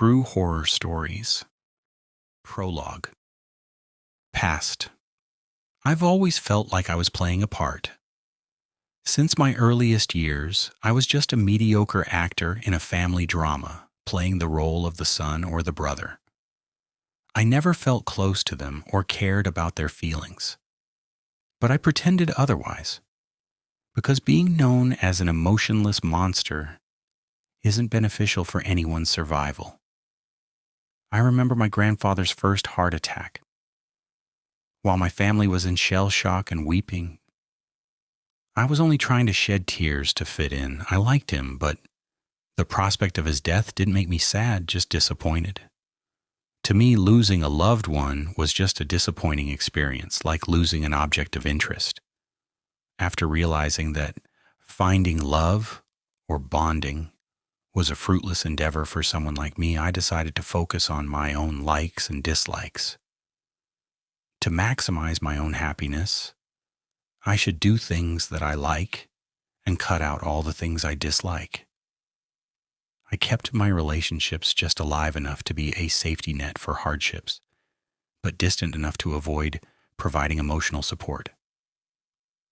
True Horror Stories. Prologue. Past. I've always felt like I was playing a part. Since my earliest years, I was just a mediocre actor in a family drama, playing the role of the son or the brother. I never felt close to them or cared about their feelings. But I pretended otherwise, because being known as an emotionless monster isn't beneficial for anyone's survival. I remember my grandfather's first heart attack. While my family was in shell shock and weeping, I was only trying to shed tears to fit in. I liked him, but the prospect of his death didn't make me sad, just disappointed. To me, losing a loved one was just a disappointing experience, like losing an object of interest. After realizing that finding love or bonding was a fruitless endeavor for someone like me, I decided to focus on my own likes and dislikes. To maximize my own happiness, I should do things that I like and cut out all the things I dislike. I kept my relationships just alive enough to be a safety net for hardships, but distant enough to avoid providing emotional support.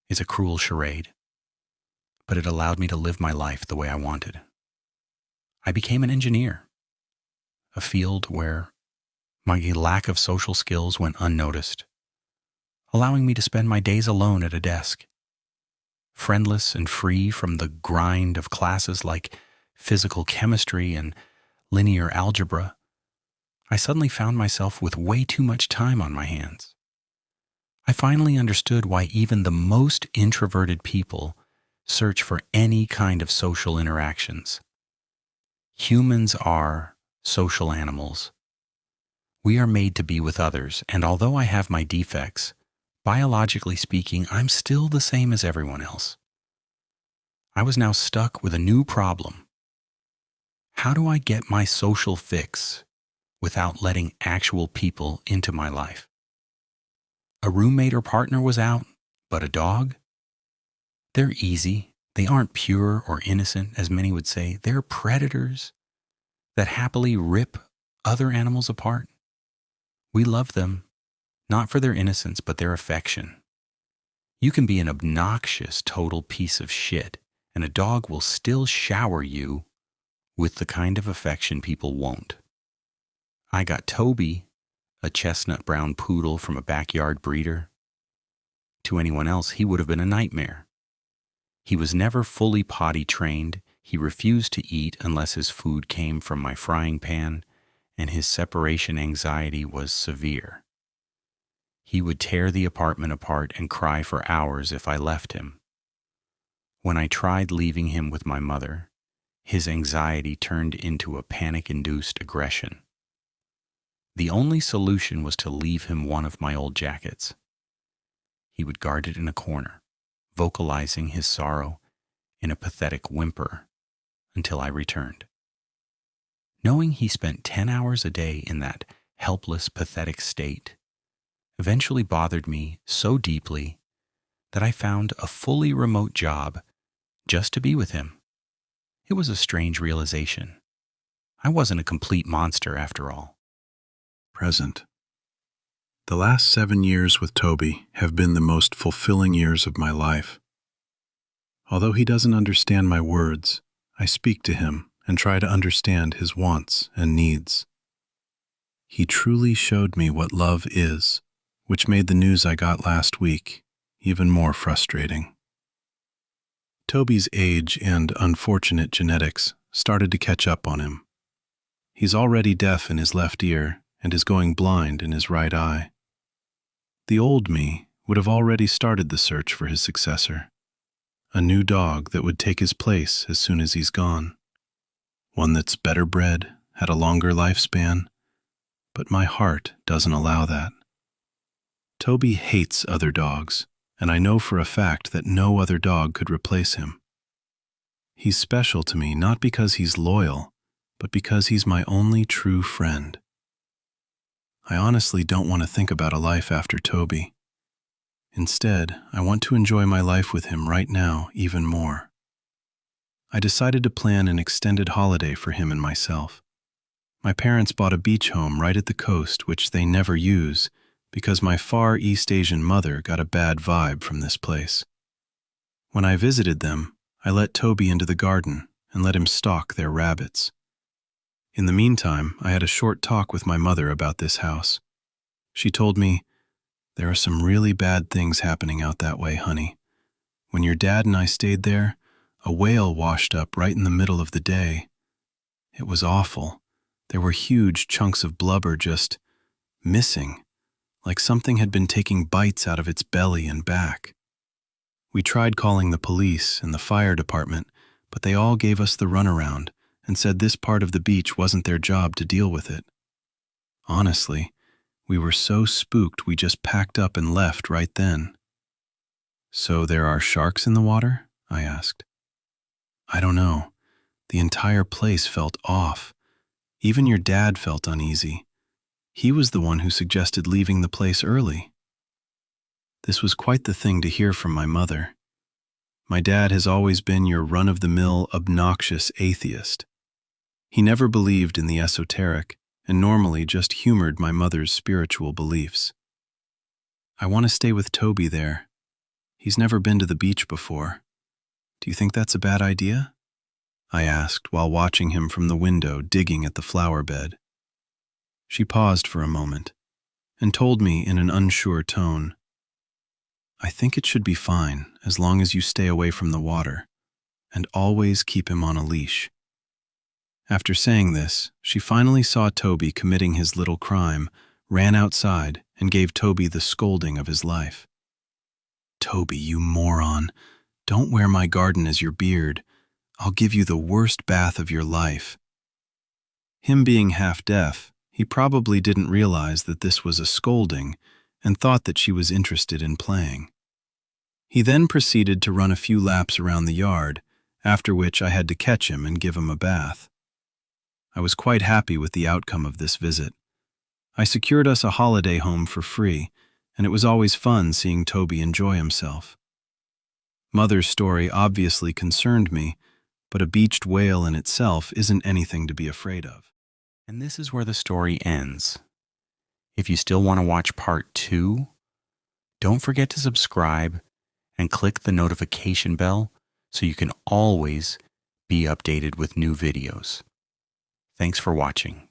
It's a cruel charade, but it allowed me to live my life the way I wanted. I became an engineer, a field where my lack of social skills went unnoticed, allowing me to spend my days alone at a desk, friendless and free from the grind of classes like physical chemistry and linear algebra. I suddenly found myself with way too much time on my hands. I finally understood why even the most introverted people search for any kind of social interactions. Humans are social animals. We are made to be with others, and although I have my defects, biologically speaking, I'm still the same as everyone else. I was now stuck with a new problem. How do I get my social fix without letting actual people into my life? A roommate or partner was out, but a dog? They're easy. They aren't pure or innocent, as many would say. They're predators that happily rip other animals apart. We love them, not for their innocence, but their affection. You can be an obnoxious, total piece of shit, and a dog will still shower you with the kind of affection people won't. I got Toby, a chestnut brown poodle from a backyard breeder. To anyone else, he would have been a nightmare. He was never fully potty trained. He refused to eat unless his food came from my frying pan, and his separation anxiety was severe. He would tear the apartment apart and cry for hours if I left him. When I tried leaving him with my mother, his anxiety turned into a panic-induced aggression. The only solution was to leave him one of my old jackets. He would guard it in a corner, vocalizing his sorrow in a pathetic whimper until I returned. Knowing he spent 10 hours a day in that helpless, pathetic state eventually bothered me so deeply that I found a fully remote job just to be with him. It was a strange realization. I wasn't a complete monster after all. Present. The last 7 years with Toby have been the most fulfilling years of my life. Although he doesn't understand my words, I speak to him and try to understand his wants and needs. He truly showed me what love is, which made the news I got last week even more frustrating. Toby's age and unfortunate genetics started to catch up on him. He's already deaf in his left ear and is going blind in his right eye. The old me would have already started the search for his successor, a new dog that would take his place as soon as he's gone, one that's better bred, had a longer lifespan, but my heart doesn't allow that. Toby hates other dogs, and I know for a fact that no other dog could replace him. He's special to me not because he's loyal, but because he's my only true friend. I honestly don't want to think about a life after Toby. Instead, I want to enjoy my life with him right now even more. I decided to plan an extended holiday for him and myself. My parents bought a beach home right at the coast, which they never use, because my far East Asian mother got a bad vibe from this place. When I visited them, I let Toby into the garden and let him stalk their rabbits. In the meantime, I had a short talk with my mother about this house. She told me, "There are some really bad things happening out that way, honey. When your dad and I stayed there, a whale washed up right in the middle of the day. It was awful. There were huge chunks of blubber just missing, like something had been taking bites out of its belly and back. We tried calling the police and the fire department, but they all gave us the runaround and said this part of the beach wasn't their job to deal with it. Honestly, we were so spooked we just packed up and left right then." "So there are sharks in the water?" I asked. "I don't know. The entire place felt off. Even your dad felt uneasy. He was the one who suggested leaving the place early." This was quite the thing to hear from my mother. My dad has always been your run-of-the-mill, obnoxious atheist. He never believed in the esoteric and normally just humored my mother's spiritual beliefs. "I want to stay with Toby there. He's never been to the beach before. Do you think that's a bad idea?" I asked while watching him from the window digging at the flower bed. She paused for a moment and told me in an unsure tone, "I think it should be fine as long as you stay away from the water and always keep him on a leash." After saying this, she finally saw Toby committing his little crime, ran outside, and gave Toby the scolding of his life. "Toby, you moron. Don't wear my garden as your beard. I'll give you the worst bath of your life." Him being half deaf, he probably didn't realize that this was a scolding and thought that she was interested in playing. He then proceeded to run a few laps around the yard, after which I had to catch him and give him a bath. I was quite happy with the outcome of this visit. I secured us a holiday home for free, and it was always fun seeing Toby enjoy himself. Mother's story obviously concerned me, but a beached whale in itself isn't anything to be afraid of. And this is where the story ends. If you still want to watch part 2, don't forget to subscribe and click the notification bell so you can always be updated with new videos. Thanks for watching.